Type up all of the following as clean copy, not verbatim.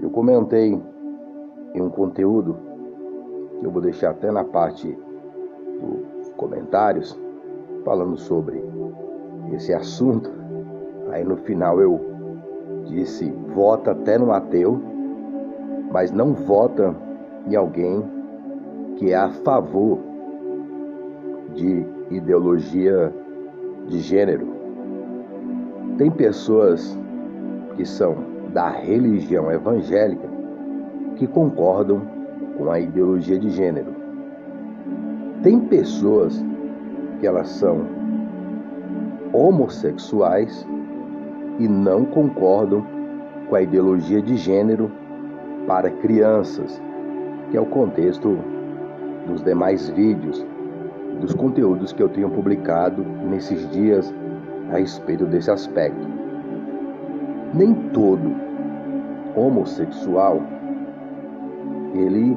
Eu comentei em um conteúdo, que eu vou deixar até na parte dos comentários, falando sobre esse assunto. Aí no final eu disse, vota até no ateu, mas não vota em alguém que é a favor de ideologia de gênero. Tem pessoas que são da religião evangélica que concordam com a ideologia de gênero. Tem pessoas que elas são homossexuais e não concordam com a ideologia de gênero para crianças, que é o contexto dos demais vídeos, dos conteúdos que eu tenho publicado nesses dias a respeito desse aspecto. Nem todo homossexual ele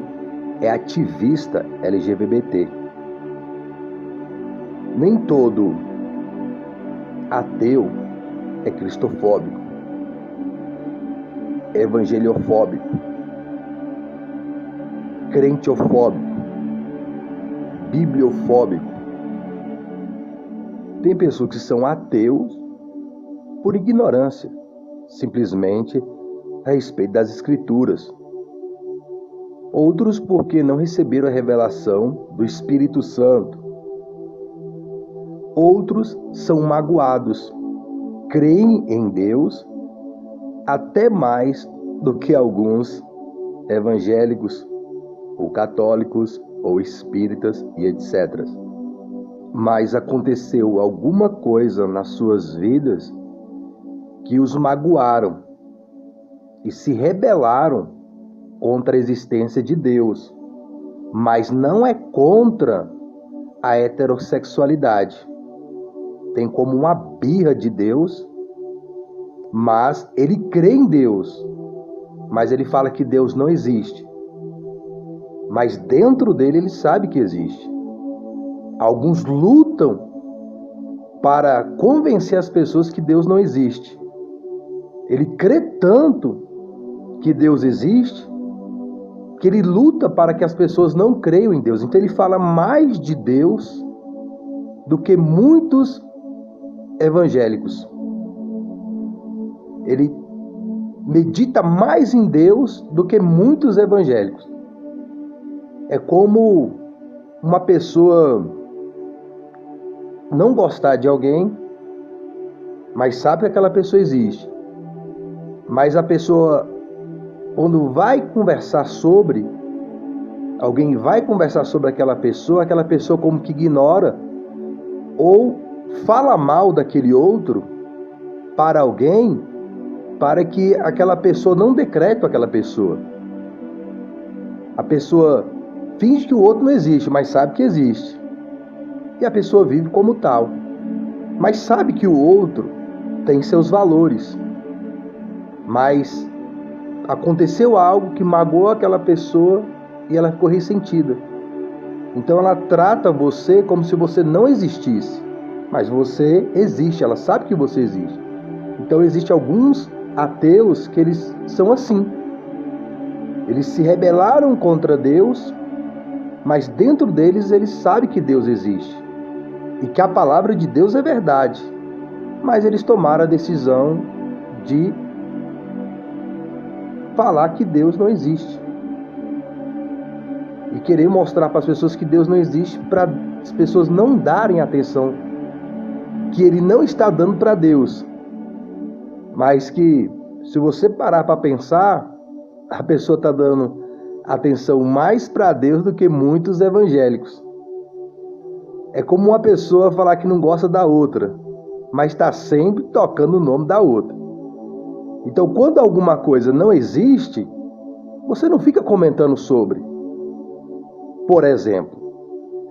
é ativista LGBT. Nem todo ateu é cristofóbico, evangeliofóbico, crentofóbico, bibliofóbico. Tem pessoas que são ateus por ignorância, simplesmente a respeito das escrituras. Outros porque não receberam a revelação do Espírito Santo. Outros são magoados, creem em Deus até mais do que alguns evangélicos, ou católicos, ou espíritas e etc. Mas aconteceu alguma coisa nas suas vidas que os magoaram e se rebelaram contra a existência de Deus, mas não é contra a heterossexualidade. Tem como uma birra de Deus, mas ele crê em Deus, mas ele fala que Deus não existe. Mas dentro dele ele sabe que existe. Alguns lutam para convencer as pessoas que Deus não existe. Ele crê tanto que Deus existe, que ele luta para que as pessoas não creiam em Deus. Então ele fala mais de Deus do que muitos evangélicos. Ele medita mais em Deus do que muitos evangélicos. É como uma pessoa não gostar de alguém, mas sabe que aquela pessoa existe. Mas a pessoa, quando vai conversar sobre, alguém vai conversar sobre aquela pessoa como que ignora ou fala mal daquele outro para alguém, para que aquela pessoa não dê crédito àquela pessoa. A pessoa finge que o outro não existe, mas sabe que existe. E a pessoa vive como tal, mas sabe que o outro tem seus valores. Mas aconteceu algo que magoou aquela pessoa e ela ficou ressentida. Então ela trata você como se você não existisse. Mas você existe, ela sabe que você existe. Então existem alguns ateus que eles são assim. Eles se rebelaram contra Deus, mas dentro deles eles sabem que Deus existe. E que a palavra de Deus é verdade. Mas eles tomaram a decisão de falar que Deus não existe. E querer mostrar para as pessoas que Deus não existe, para as pessoas não darem atenção que ele não está dando para Deus. Mas que, se você parar para pensar, a pessoa está dando atenção mais para Deus do que muitos evangélicos. É como uma pessoa falar que não gosta da outra, mas está sempre tocando o nome da outra. Então, quando alguma coisa não existe, você não fica comentando sobre. Por exemplo,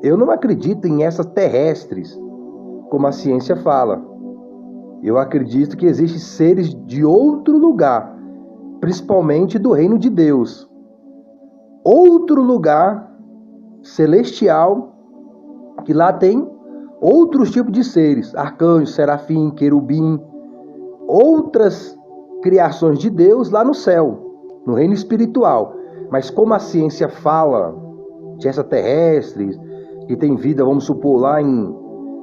eu não acredito em extraterrestres, como a ciência fala. Eu acredito que existem seres de outro lugar, principalmente do reino de Deus. Outro lugar celestial, que lá tem outros tipos de seres, arcanjos, serafim, querubim, outras criações de Deus lá no céu. no reino espiritual. Mas como a ciência fala de extraterrestres, que tem vida, vamos supor, lá em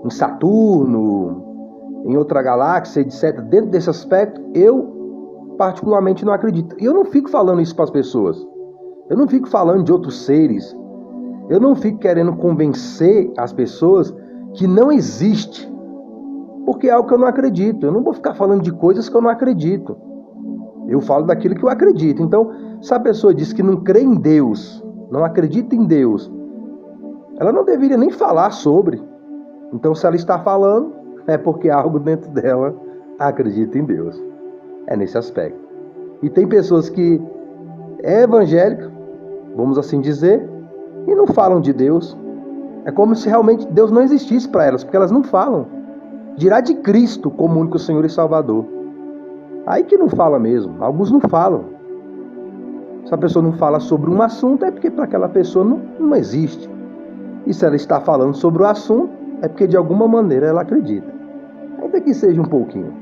Saturno, em outra galáxia, etc. Dentro desse aspecto, eu particularmente não acredito. E eu não fico falando isso para as pessoas. Eu não fico falando de outros seres. Eu não fico querendo convencer as pessoas que não existe. Porque é algo que eu não acredito. Eu não vou ficar falando de coisas que eu não acredito. Eu falo daquilo que eu acredito. Então, se a pessoa diz que não crê em Deus, não acredita em Deus, ela não deveria nem falar sobre. Então, se ela está falando, é porque algo dentro dela acredita em Deus. É nesse aspecto. E tem pessoas que é evangélica, vamos assim dizer, e não falam de Deus. É como se realmente Deus não existisse para elas, porque elas não falam. Dirá de Cristo como único Senhor e Salvador. Aí que não fala mesmo. Alguns não falam. Se a pessoa não fala sobre um assunto, é porque para aquela pessoa não existe. E se ela está falando sobre o assunto, é porque de alguma maneira ela acredita. Ainda que seja um pouquinho.